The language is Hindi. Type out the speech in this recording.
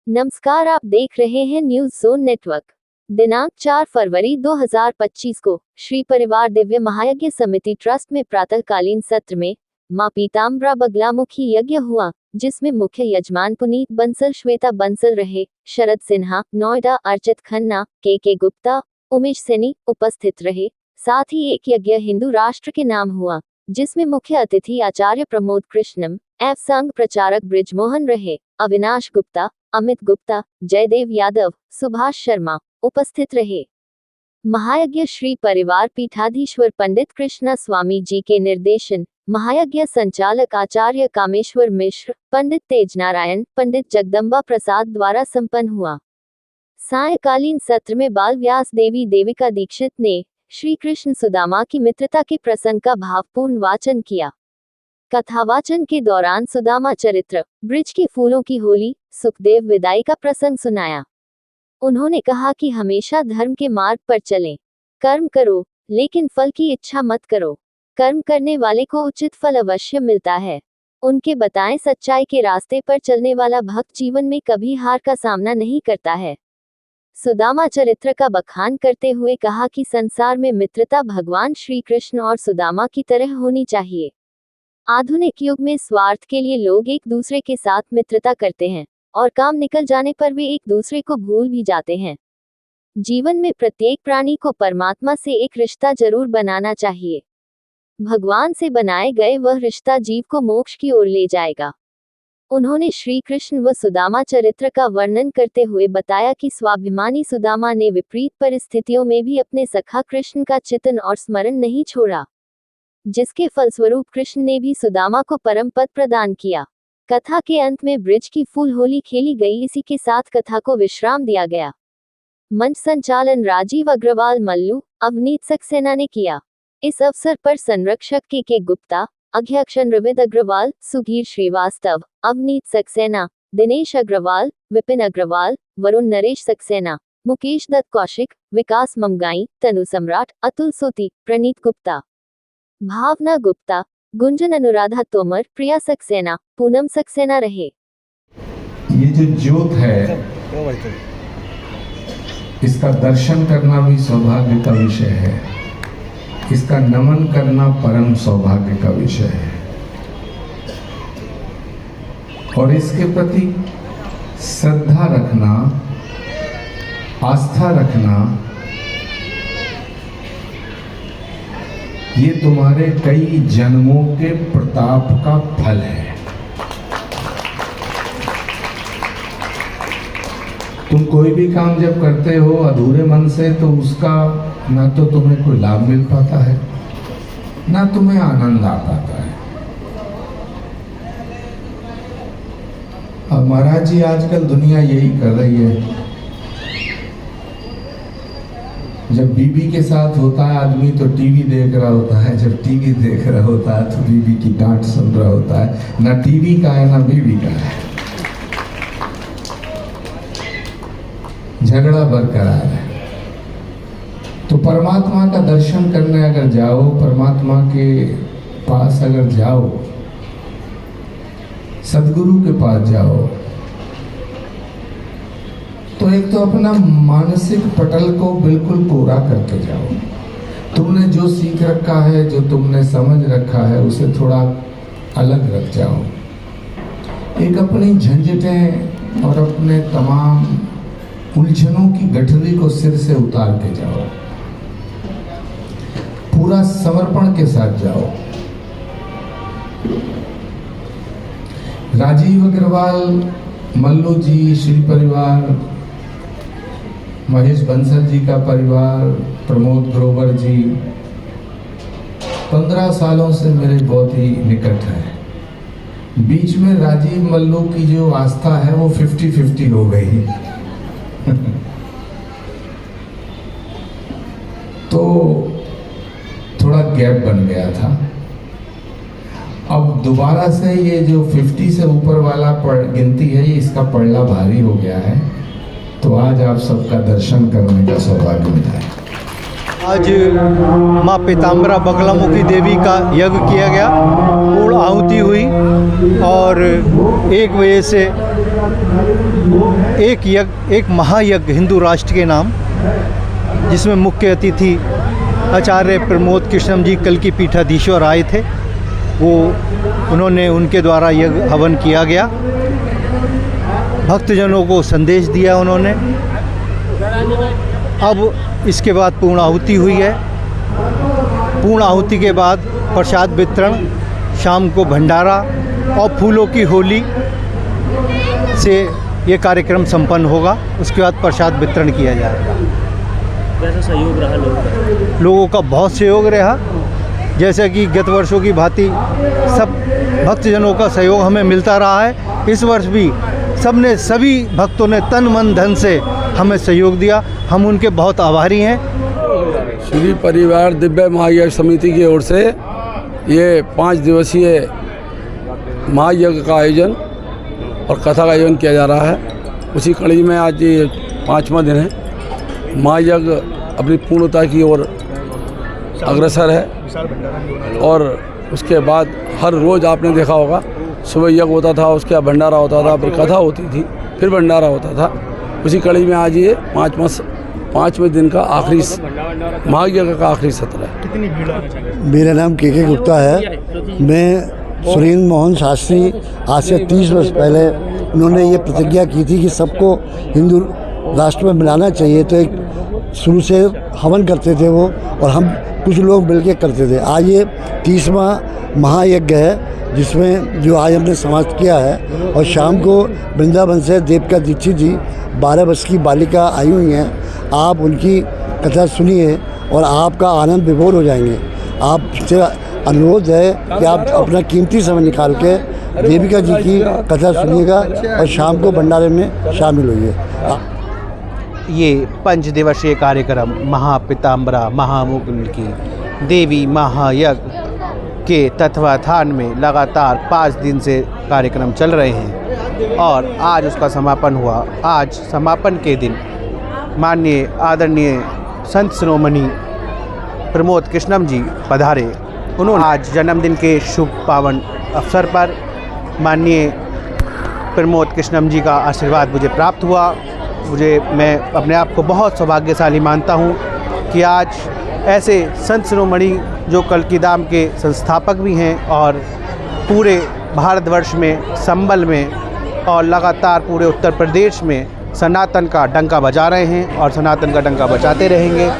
नमस्कार, आप देख रहे हैं न्यूज जोन नेटवर्क। दिनांक 4 फरवरी 2025 को श्री परिवार दिव्य महायज्ञ समिति ट्रस्ट में प्रातःकालीन सत्र में मां पीताम्बरा बगलामुखी यज्ञ हुआ, जिसमें मुख्य यजमान पुनीत बंसल, श्वेता बंसल रहे, शरद सिन्हा, नोएडा, अर्चित खन्ना, के गुप्ता, उमेश सैनी उपस्थित रहे। साथ ही एक यज्ञ हिंदू राष्ट्र के नाम हुआ, जिसमें मुख्य अतिथि आचार्य प्रमोद कृष्णम, एफ संघ प्रचारक ब्रिजमोहन रहे, अविनाश गुप्ता, अमित गुप्ता, जयदेव यादव, सुभाष शर्मा उपस्थित रहे। महायज्ञ श्री परिवार पीठाधीश्वर पंडित कृष्णा स्वामी जी के निर्देशन, महायज्ञ संचालक आचार्य कामेश्वर मिश्र, पंडित तेज नारायण, पंडित जगदम्बा प्रसाद द्वारा संपन्न हुआ। सायंकालीन सत्र में बाल व्यास देवी देविका दीक्षित ने श्री कृष्ण सुदामा की मित्रता के प्रसंग का भावपूर्ण वाचन किया। कथावाचन के दौरान सुदामा चरित्र, ब्रिज के फूलों की होली, सुखदेव विदाई का प्रसंग सुनाया। उन्होंने कहा कि हमेशा धर्म के मार्ग पर चलें। कर्म करो, लेकिन फल की इच्छा मत करो। कर्म करने वाले को उचित फल अवश्य मिलता है। उनके बताएं सच्चाई के रास्ते पर चलने वाला भक्त जीवन में कभी हार का सामना नहीं करता है। सुदामा चरित्र का बखान करते हुए कहा कि संसार में मित्रता भगवान श्री कृष्ण और सुदामा की तरह होनी चाहिए। आधुनिक युग में स्वार्थ के लिए लोग एक दूसरे के साथ मित्रता करते हैं और काम निकल जाने पर वे एक दूसरे को भूल भी जाते हैं। जीवन में प्रत्येक प्राणी को परमात्मा से एक रिश्ता जरूर बनाना चाहिए। भगवान से बनाए गए वह रिश्ता जीव को मोक्ष की ओर ले जाएगा। उन्होंने श्री कृष्ण व सुदामा चरित्र का वर्णन करते हुए बताया कि स्वाभिमानी सुदामा ने विपरीत परिस्थितियों में भी अपने सखा कृष्ण का चिंतन और स्मरण नहीं छोड़ा, जिसके फलस्वरूप कृष्ण ने भी सुदामा को परम पद प्रदान किया। कथा के अंत में ब्रिज की फूल होली खेली गई। इसी के साथ कथा को विश्राम दिया गया। मंच संचालन राजीव अग्रवाल, मल्लू, अवनीत सक्सेना ने किया। इस अवसर पर संरक्षक के गुप्ता, अध्यक्ष रविद अग्रवाल, सुधीर श्रीवास्तव, अवनीत सक्सेना, दिनेश अग्रवाल, विपिन अग्रवाल, वरुण नरेश सक्सेना, मुकेश दत्त कौशिक, विकास ममगाई, तनु सम्राट, अतुल सोती, प्रणीत गुप्ता, भावना गुप्ता, गुंजन अनुराधा तोमर, प्रिया सक्सेना, पूनम सक्सेना रहे। ये जो ज्योत है, इसका दर्शन करना भी सौभाग्य का विषय है। इसका नमन करना परम सौभाग्य का विषय है। और इसके प्रति श्रद्धा रखना, आस्था रखना, ये तुम्हारे कई जन्मों के प्रताप का फल है। तुम कोई भी काम जब करते हो अधूरे मन से, तो उसका ना तो तुम्हें कोई लाभ मिल पाता है, ना तुम्हें आनंद आ पाता है। अब महाराज जी, आजकल दुनिया यही कर रही है। जब बीबी के साथ होता है आदमी तो टीवी देख रहा होता है, जब टीवी देख रहा होता है तो बीबी की डांट सुन रहा होता है। ना टीवी का है ना बीबी का है, झगड़ा बरकरार है। तो परमात्मा का दर्शन करने अगर जाओ, परमात्मा के पास अगर जाओ, सदगुरु के पास जाओ, तो एक तो अपना मानसिक पटल को बिल्कुल कोरा करके जाओ। तुमने जो सीख रखा है, जो तुमने समझ रखा है, उसे थोड़ा अलग रख जाओ। एक अपनी झंझटें और अपने तमाम उलझनों की गठरी को सिर से उतार के जाओ। पूरा समर्पण के साथ जाओ। राजीव अग्रवाल, मल्लू जी, श्री परिवार, महेश बंसल जी का परिवार, प्रमोद ग्रोवर जी 15 सालों से मेरे बहुत ही निकट है। बीच में राजीव मल्लू की जो आस्था है वो 50-50 हो गई तो थोड़ा गैप बन गया था। अब दोबारा से ये जो 50 से ऊपर वाला गिनती है, इसका पड़ला भारी हो गया है। तो आज आप सबका दर्शन करने का सौभाग्य मिला है। आज माँ पीताम्बरा बगलामुखी देवी का यज्ञ किया गया, पूर्ण आहुति हुई और 1 बजे से एक महायज्ञ हिंदू राष्ट्र के नाम, जिसमें मुख्य अतिथि आचार्य प्रमोद कृष्णम जी कल की पीठाधीश्वर आए थे। उन्होंने उनके द्वारा यज्ञ हवन किया गया, भक्तजनों को संदेश दिया उन्होंने। अब इसके बाद पूर्ण आहुति हुई है। पूर्ण आहुति के बाद प्रसाद वितरण, शाम को भंडारा और फूलों की होली से ये कार्यक्रम संपन्न होगा। उसके बाद प्रसाद वितरण किया जाएगा। कैसा सहयोग रहा लोगों का बहुत सहयोग रहा। जैसे कि गत वर्षों की भांति सब भक्तजनों का सहयोग हमें मिलता रहा है। इस वर्ष भी सभी भक्तों ने तन मन धन से हमें सहयोग दिया। हम उनके बहुत आभारी हैं। श्री परिवार दिव्य महायज्ञ समिति की ओर से ये 5 दिवसीय महायज्ञ का आयोजन और कथा का आयोजन किया जा रहा है। उसी कड़ी में आज ये 5वां दिन है। महायज्ञ अपनी पूर्णता की ओर अग्रसर है और उसके बाद हर रोज़ आपने देखा होगा, सुबह यज्ञ होता था, उसके बाद भंडारा होता था, फिर कथा होती थी, फिर भंडारा होता था। उसी कड़ी में आज ये 5वें दिन का आखिरी महायज्ञ का आखिरी सत्र है। मेरा नाम के गुप्ता है। मैं सुरेंद्र मोहन शास्त्री आज से 30 वर्ष पहले उन्होंने ये प्रतिज्ञा की थी कि सबको हिंदू राष्ट्र में मिलाना चाहिए, तो एक शुरू से हवन करते थे वो, और हम कुछ लोग मिलके करते थे। आज ये 30वां महायज्ञ है, जिसमें जो आज हमने समाप्त किया है। और शाम को वृंदावन से देविका दीक्षित जी 12 वर्ष की बालिका आई हुई हैं। आप उनकी कथा सुनिए और आपका आनंद विभोर हो जाएंगे। आपसे अनुरोध है कि आप अपना कीमती समय निकाल के देविका जी की कथा सुनिएगा और शाम को भंडारे में शामिल होइए। ये 5 दिवसीय कार्यक्रम महापीताम्बरा महामुकुल की देवी महायज्ञ के तत्वाधान में लगातार 5 दिन से कार्यक्रम चल रहे हैं और आज उसका समापन हुआ। आज समापन के दिन माननीय आदरणीय संत शिरोमणि प्रमोद कृष्णम जी पधारे। उन्होंने आज जन्मदिन के शुभ पावन अवसर पर माननीय प्रमोद कृष्णम जी का आशीर्वाद मुझे प्राप्त हुआ। मैं अपने आप को बहुत सौभाग्यशाली मानता हूँ कि आज ऐसे संत शिरोमणि जो कल्की धाम के संस्थापक भी हैं और पूरे भारतवर्ष में, संबल में और लगातार पूरे उत्तर प्रदेश में सनातन का डंका बजा रहे हैं और सनातन का डंका बजाते रहेंगे।